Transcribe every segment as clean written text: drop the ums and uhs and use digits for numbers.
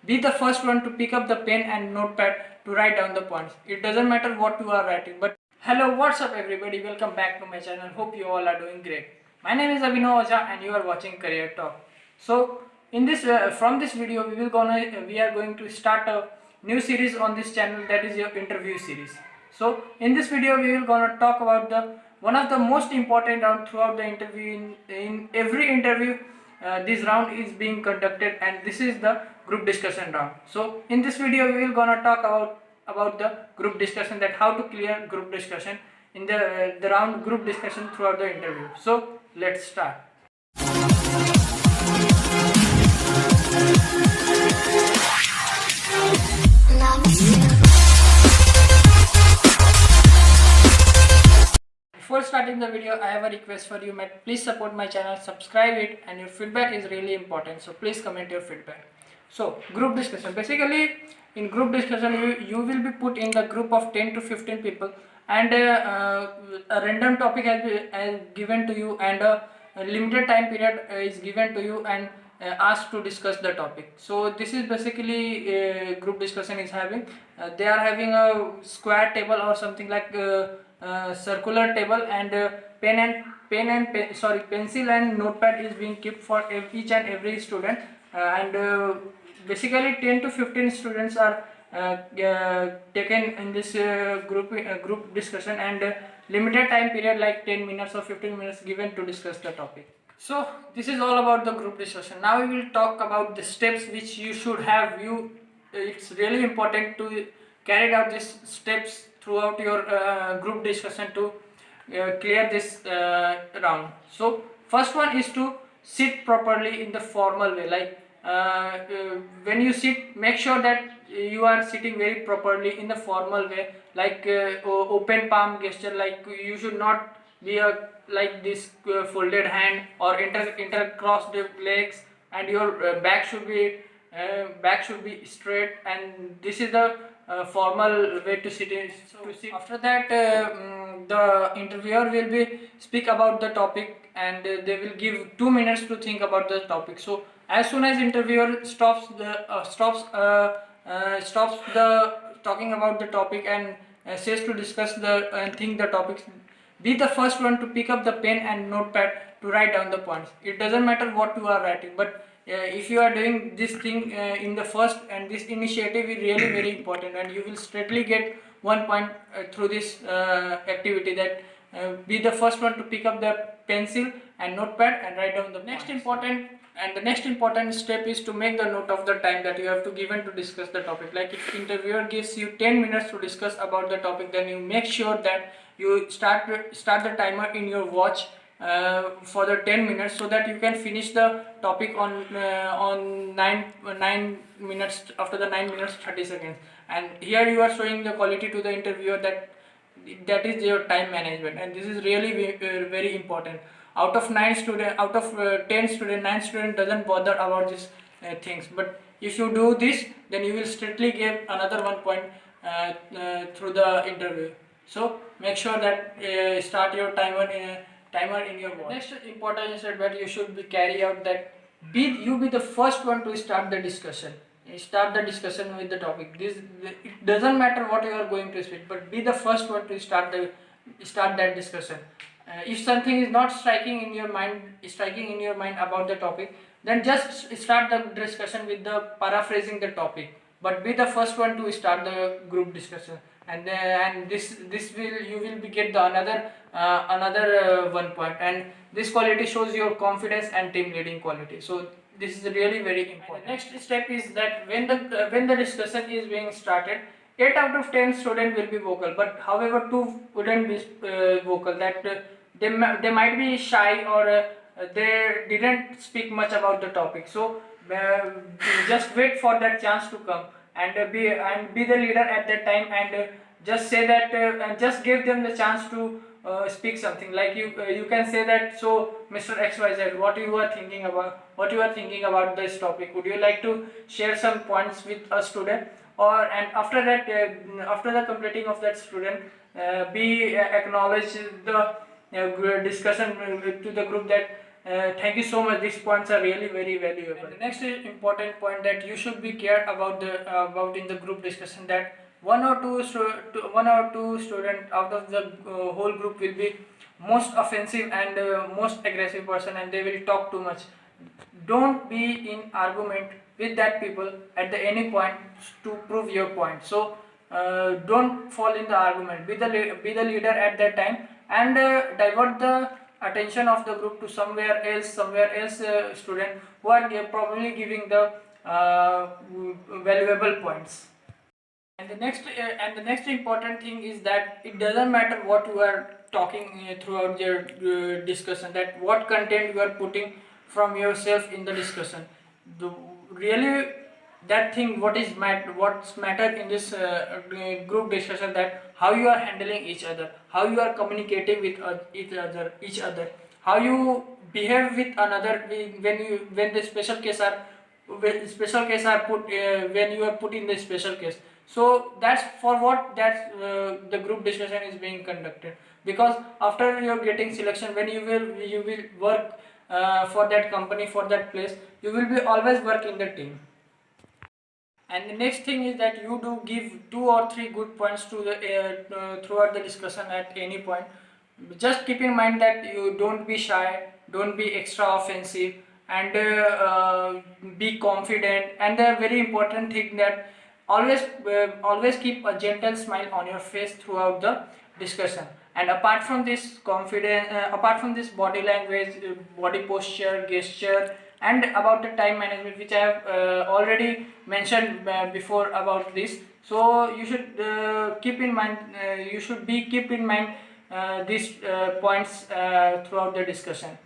Be the first one to pick up the pen and notepad to write down the points. It doesn't matter what you are writing. But hello, what's up everybody? Welcome back to my channel. Hope you all are doing great. My name is Abhinav Oja and you are watching Career Talk. So in this from this video we are going to start a new series on this channel, that is your interview series. So in this video we will gonna talk about the one of the most important round throughout the interview. In every interview this round is being conducted, and this is the group discussion round. So in this video we will gonna talk about the group discussion, that how to clear group discussion in the round group discussion throughout the interview. So let's start. Before starting the video, I have a request for you, mate. Please support my channel, subscribe it, and your feedback is really important. So please comment your feedback. So group discussion. Basically, in group discussion, you will be put in the group of 10 to 15 people, and a random topic has given to you, and a limited time period is given to you, and asked to discuss the topic. So this is basically group discussion is having. They are having a square table or something like circular table, and pencil and notepad is being kept for each and every student, and basically 10 to 15 students are taken in this group discussion, and limited time period like 10 minutes or 15 minutes given to discuss the topic. So this is all about the group discussion. Now we will talk about the steps which you should have. It's really important to carry out these steps throughout your group discussion to clear this round. So first one is to sit properly in the formal way. Like when you sit, make sure that you are sitting very properly in the formal way, like open palm gesture. Like you should not be like this folded hand or intercrossed legs, and your back should be straight, and this is the formal way to sit. After that, the interviewer will be speak about the topic, and they will give 2 minutes to think about the topic. So as soon as interviewer stops the talking about the topic and says to discuss and think the topics, be the first one to pick up the pen and notepad to write down the points. It doesn't matter what you are writing, but if you are doing this thing in the first, and this initiative is really very important, and you will straightly get 1 point through this activity, that be the first one to pick up the pencil and notepad and write down the next important step is to make the note of the time that you have to given to discuss the topic. Like if interviewer gives you 10 minutes to discuss about the topic, then you make sure that you start the timer in your watch for the 10 minutes, so that you can finish the topic on 9 minutes, after the 9 minutes 30 seconds. And here you are showing the quality to the interviewer that is your time management, and this is really very important. Out of 10 students, 9 students doesn't bother about these things, but if you do this, then you will straightly get another 1 point through the interview. So make sure that start your timer in your watch. Next important step that you should be carry out, that you be the first one to start the discussion. Start the discussion with the topic. It doesn't matter what you are going to speak, but be the first one to start that discussion. If something is not striking in your mind about the topic, then just start the discussion with the paraphrasing the topic, but be the first one to start the group discussion, and this will you will be get the another 1 point, and this quality shows your confidence and team leading quality. So this is really very important. And the next step is that when the discussion is being started, 8 out of 10 students will be vocal, but however 2 wouldn't be vocal. That they might be shy, or they didn't speak much about the topic. So just wait for that chance to come, and be the leader at that time, and just say that and just give them the chance to speak something. Like you can say that, so Mr. XYZ, what you are thinking about this topic, would you like to share some points with a student? And after that, after the completing of that student, be acknowledge the discussion to the group, that Thank you so much. These points are really very valuable. And the next is important point that you should be care about the about in the group discussion, that one or two student out of the whole group will be most offensive and most aggressive person, and they will talk too much. Don't be in argument with that people at the any point to prove your point. So don't fall in the argument. Be the leader at that time, and divert the attention of the group to somewhere else student who are probably giving the valuable points. And the next important thing is that it doesn't matter what you are talking throughout your discussion, that what content you are putting from yourself in the discussion. The really that thing what's matter in this group discussion, that how you are handling each other, how you are communicating with each other, how you behave with another when the special case are put when you are put in the special case. So that's for what the group discussion is being conducted, because after you're getting selection, when you will work for that company, for that place, you will be always work in the team. And the next thing is that you do give 2 or 3 good points to the throughout the discussion at any point. Just keep in mind that you don't be shy, don't be extra offensive, and be confident. And the very important thing that always keep a gentle smile on your face throughout the discussion. And apart from this confidence, apart from this body language, body posture, gesture, and about the time management, which I have already mentioned before about this. So you should keep in mind. You should be keep in mind these points throughout the discussion.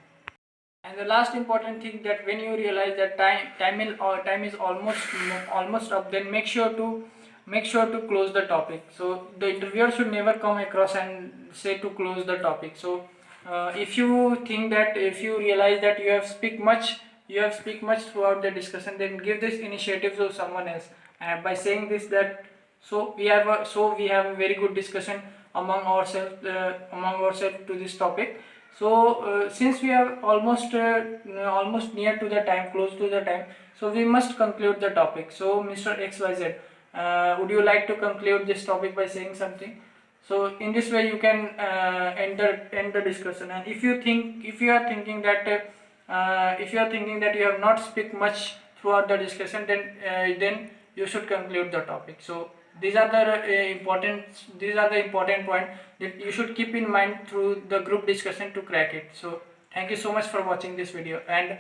And the last important thing, that when you realize that time is almost up, then make sure to close the topic. So the interviewer should never come across and say to close the topic. So if you realize that you have speak much throughout the discussion, then give this initiative to someone else, and by saying this, that we have a very good discussion among ourselves to this topic. So since we are almost near to the time, close to the time, so we must conclude the topic. So Mr. XYZ, would you like to conclude this topic by saying something? So in this way you can end the discussion. And if you are thinking that you have not speak much throughout the discussion, then you should conclude the topic. So these are the important point that you should keep in mind through the group discussion to crack it. So thank you so much for watching this video. And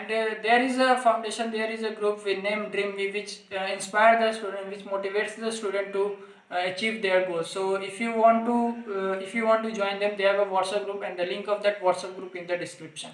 there is a foundation, there is a group with name DreamWe, which inspire the student, which motivates the student to achieve their goals. So if you want to join them, they have a WhatsApp group, and the link of that WhatsApp group in the description.